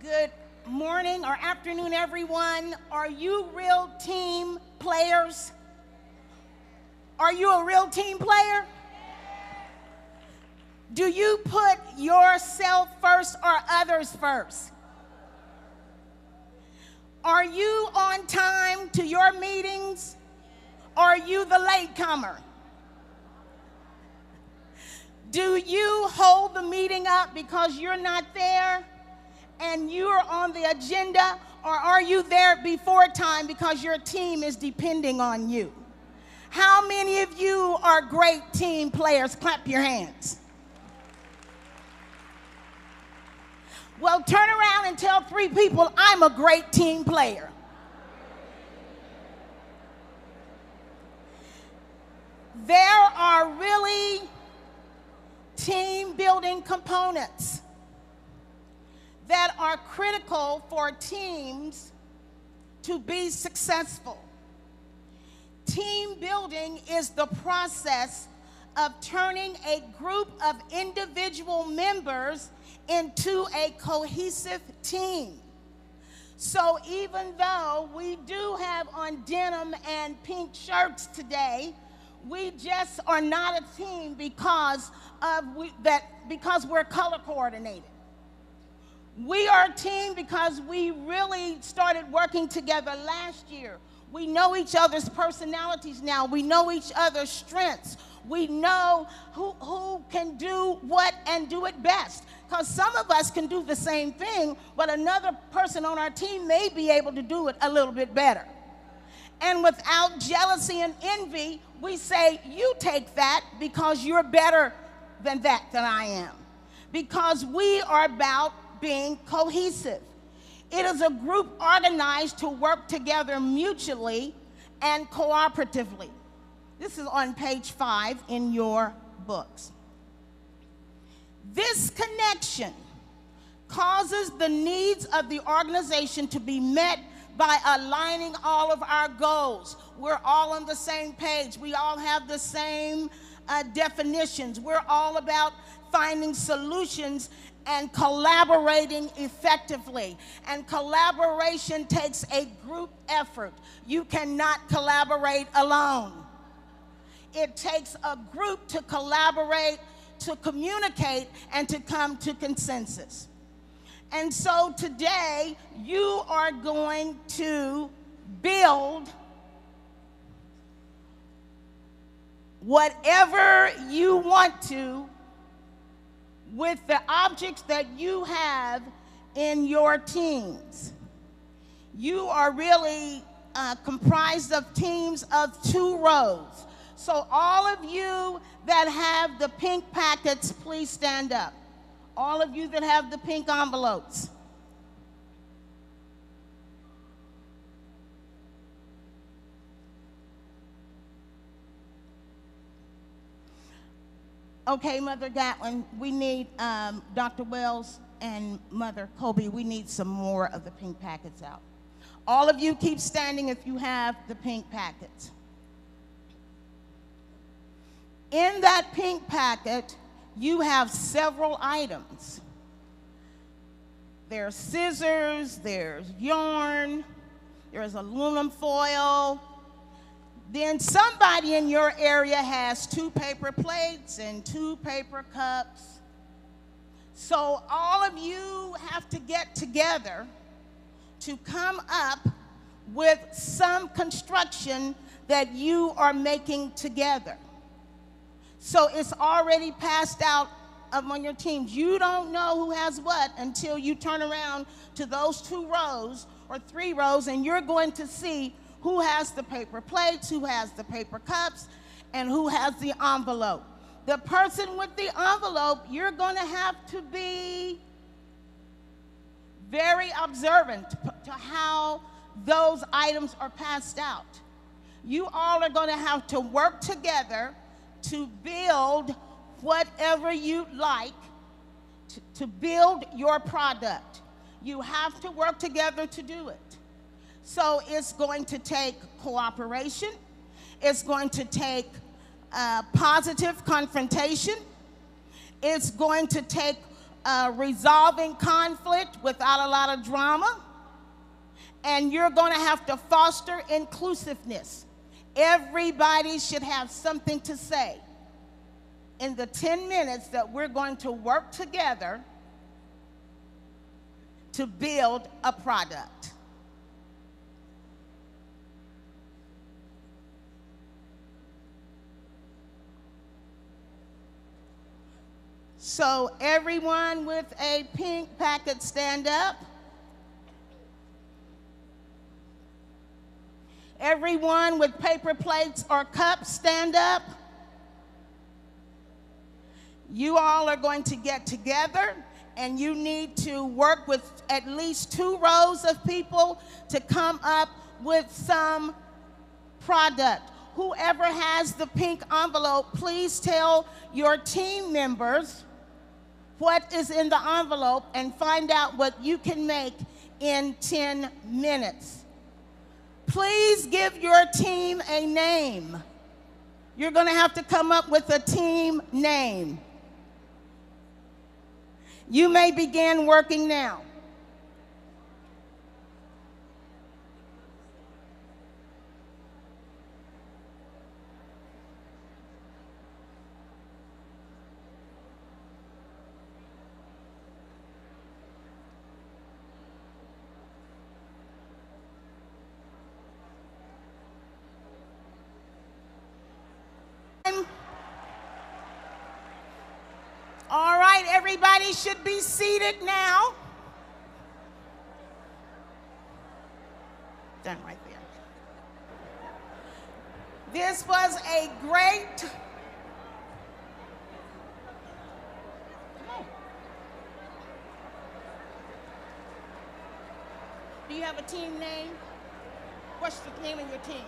Good morning or afternoon, everyone. Are you real team players? Are you a real team player? Do you put yourself first or others first? Are you on time to your meetings? Or are you the latecomer? Do you hold the meeting up because you're not there and you're on the agenda, or are you there before time because your team is depending on you? How many of you are great team players? Clap your hands. Well, turn around and tell 3 people, I'm a great team player. There are really team building components that are critical for teams to be successful. Team building is the process of turning a group of individual members into a cohesive team. So even though we do have on denim and pink shirts today, we just are not a team because we're color coordinated. We are a team because we really started working together last year. We know each other's personalities now. We know each other's strengths. We know who can do what and do it best. Because some of us can do the same thing, but another person on our team may be able to do it a little bit better. And without jealousy and envy, we say, you take that because you're better than I am. Because we are about being cohesive. It is a group organized to work together mutually and cooperatively. This is on page 5 in your books. This connection causes the needs of the organization to be met by aligning all of our goals. We're all on the same page. We all have the same definitions. We're all about finding solutions and collaborating effectively. And collaboration takes a group effort. You cannot collaborate alone. It takes a group to collaborate, to communicate, and to come to consensus. And so today, you are going to build whatever you want to with the objects that you have in your teams. You are really comprised of teams of 2 rows. So all of you that have the pink packets, please stand up. All of you that have the pink envelopes. Okay, Mother Gatlin, we need Dr. Wells and Mother Colby, we need some more of the pink packets out. All of you keep standing if you have the pink packets. In that pink packet, you have several items. There's scissors, there's yarn, there's aluminum foil. Then somebody in your area has 2 paper plates and 2 paper cups. So all of you have to get together to come up with some construction that you are making together. So it's already passed out among your teams. You don't know who has what until you turn around to those 2 rows or 3 rows, and you're going to see who has the paper plates, who has the paper cups, and who has the envelope. The person with the envelope, you're going to have to be very observant to how those items are passed out. You all are going to have to work together to build whatever you like, to build your product. You have to work together to do it. So it's going to take cooperation. It's going to take positive confrontation. It's going to take resolving conflict without a lot of drama. And you're going to have to foster inclusiveness. Everybody should have something to say in the 10 minutes that we're going to work together to build a product. So everyone with a pink packet, stand up. Everyone with paper plates or cups, stand up. You all are going to get together and you need to work with at least 2 rows of people to come up with some product. Whoever has the pink envelope, please tell your team members what is in the envelope and find out what you can make in 10 minutes. Please give your team a name. You're going to have to come up with a team name. You may begin working now. All right, everybody should be seated now. Done right there. This was a great. Come on. Do you have a team name? What's the name of your team?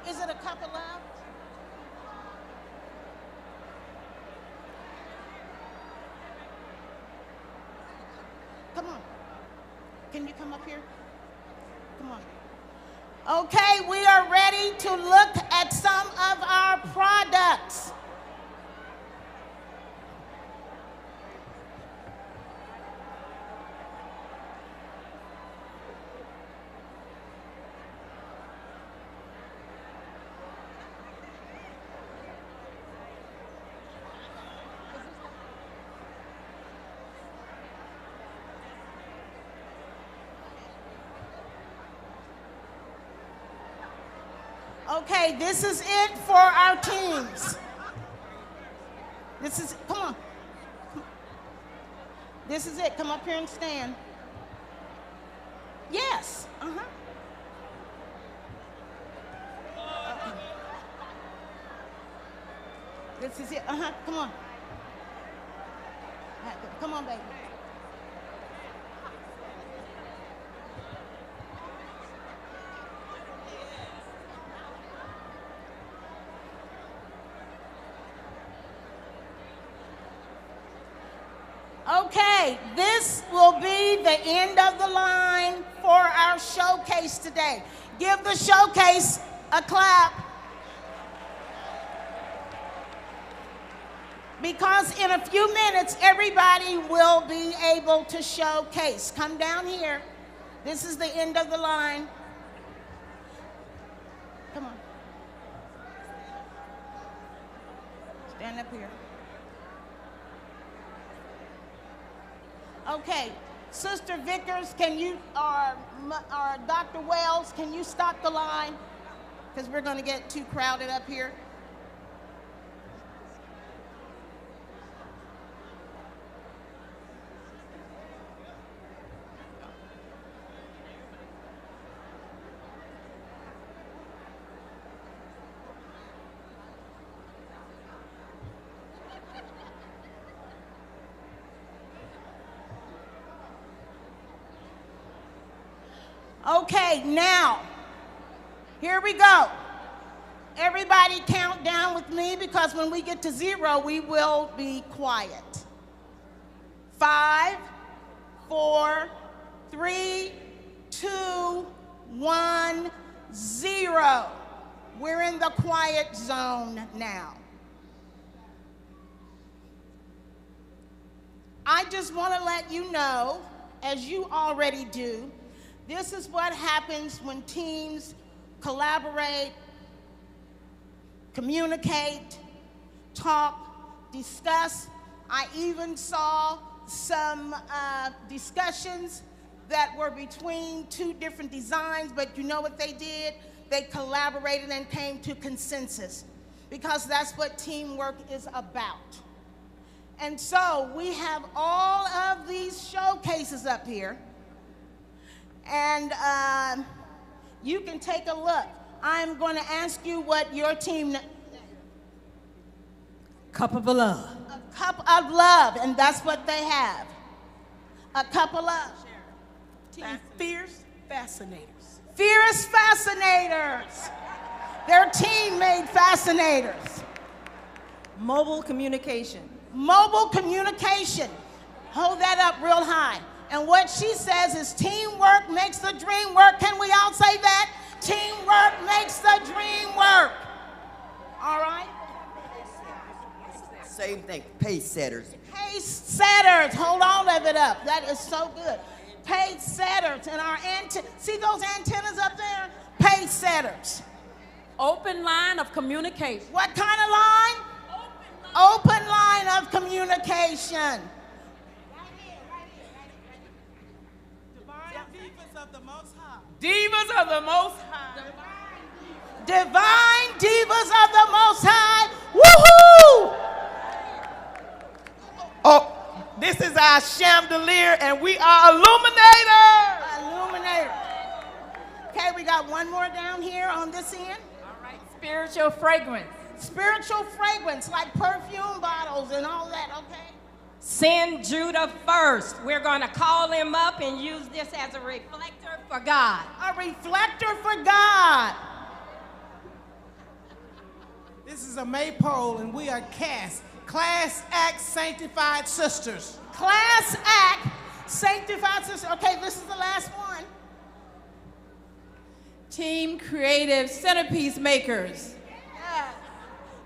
Is it a couple of? Come on. Can you come up here? Come on. Okay, we are ready to look at some of our products. Okay, this is it for our teams. This is, come on. This is it. Come up here and stand. Yes. Uh-huh. Okay. This is it. Uh-huh. Come on. Come on, baby. Okay, this will be the end of the line for our showcase today. Give the showcase a clap. Because in a few minutes, everybody will be able to showcase. Come down here. This is the end of the line. Come on. Stand up here. Okay, Sister Vickers, can you, or Dr. Wells, can you stop the line? Because we're going to get too crowded up here. Okay, now, here we go. Everybody count down with me because when we get to 0, we will be quiet. 5, 4, 3, 2, 1, 0. We're in the quiet zone now. I just want to let you know, as you already do, this is what happens when teams collaborate, communicate, talk, discuss. I even saw some discussions that were between two different designs, but you know what they did? They collaborated and came to consensus, because that's what teamwork is about. And so we have all of these showcases up here, and you can take a look. I'm going to ask you what your team... Cup of love. A cup of love, and that's what they have. A cup of love. Fierce Fascinators. Fierce Fascinators. Their team made fascinators. Mobile communication. Mobile communication. Hold that up real high. And what she says is teamwork makes the dream work. Can we all say that? Teamwork makes the dream work. All right? Same thing, pace setters. Pace setters. Hold all of it up. That is so good. Pace setters. And our see those antennas up there? Pace setters. Open line of communication. What kind of line? Open line of communication. Divine divas of the Most High. Divas of the Most High. Divine divas of the Most High. Woohoo! Oh, this is our chandelier, and we are illuminators. Illuminator. Okay, we got one more down here on this end. All right, spiritual fragrance. Spiritual fragrance, like perfume bottles and all that, okay? Send Judah first. We're going to call him up and use this as a reflector for God. A reflector for God. This is a maypole, and we are Class Act Sanctified Sisters. Class Act Sanctified Sisters. Okay, this is the last one. Team Creative Centerpiece Makers. Yeah.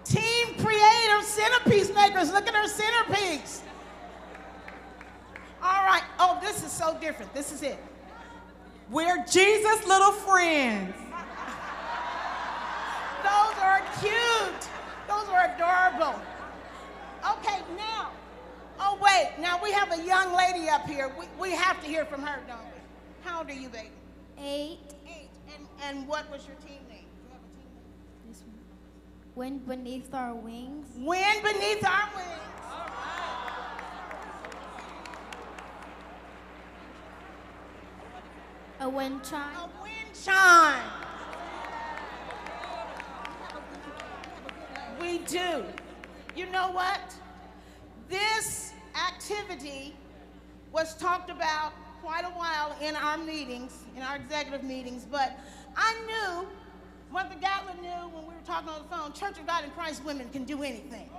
Team Creative Centerpiece Makers. Look at her centerpiece. All right. Oh, this is so different. This is it. We're Jesus' little friends. Those are cute. Those are adorable. Okay, now, oh wait, now we have a young lady up here. We have to hear from her, don't we? How old are you, baby? 8. 8. And what was your team name? Do you have a team name? This one. Wind beneath our wings. Wind beneath our wings. A wind chime. A wind chime. We do. You know what? This activity was talked about quite a while in our meetings, in our executive meetings, but I knew, Mother Gatlin knew when we were talking on the phone, Church of God in Christ women can do anything.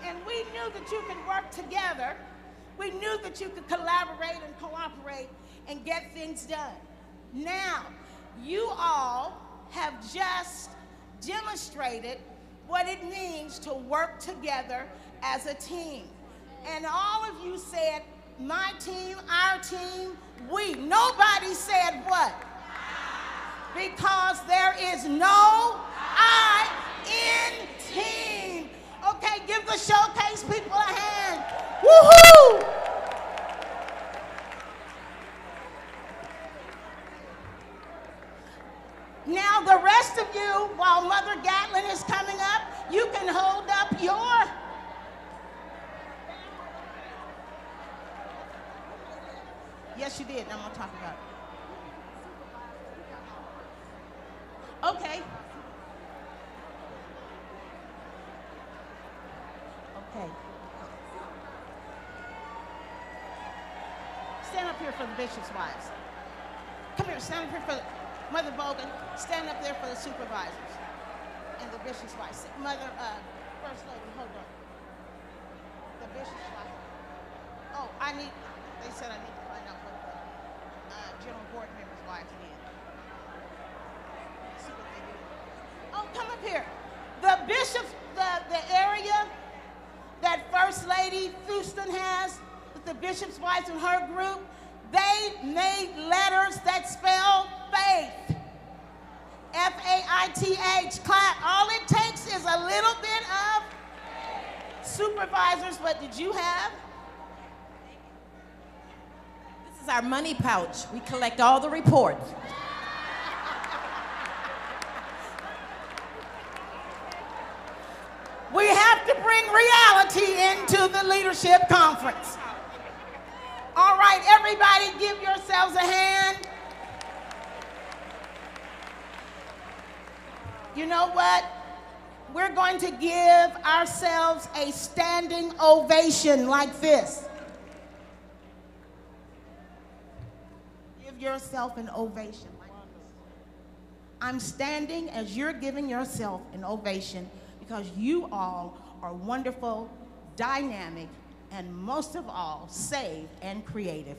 And we knew that you could work together. We knew that you could collaborate and cooperate and get things done. Now, you all have just demonstrated what it means to work together as a team. And all of you said, my team, our team, we. Nobody said what? Because there is no I in team. Okay, give the showcase people a hand. Woohoo! Now the rest of you, while Mother Gatlin is coming up, you can hold up your... Yes, you did. I'm going to talk about it. Okay. Okay. Stand up here for the bishop's wives. Come here, stand up here for Mother Bogan. Stand up there for the supervisors and the bishop's wives. Mother, First Lady, hold on. The bishop's wife. Oh, they said I need to find out what the general board member's wife did. See what they do. Oh, come up here. The bishop, the area that First Lady Debbie Houston has with the Bishop's Wives and her group, they made letters that spell faith. F-A-I-T-H, clap. All it takes is a little bit of supervisors. What did you have? This is our money pouch. We collect all the reports. We have to bring reality into the leadership conference. All right, everybody give yourselves a hand. You know what? We're going to give ourselves a standing ovation like this. Give yourself an ovation like this. I'm standing as you're giving yourself an ovation because you all are wonderful, dynamic, and most of all, saved and creative.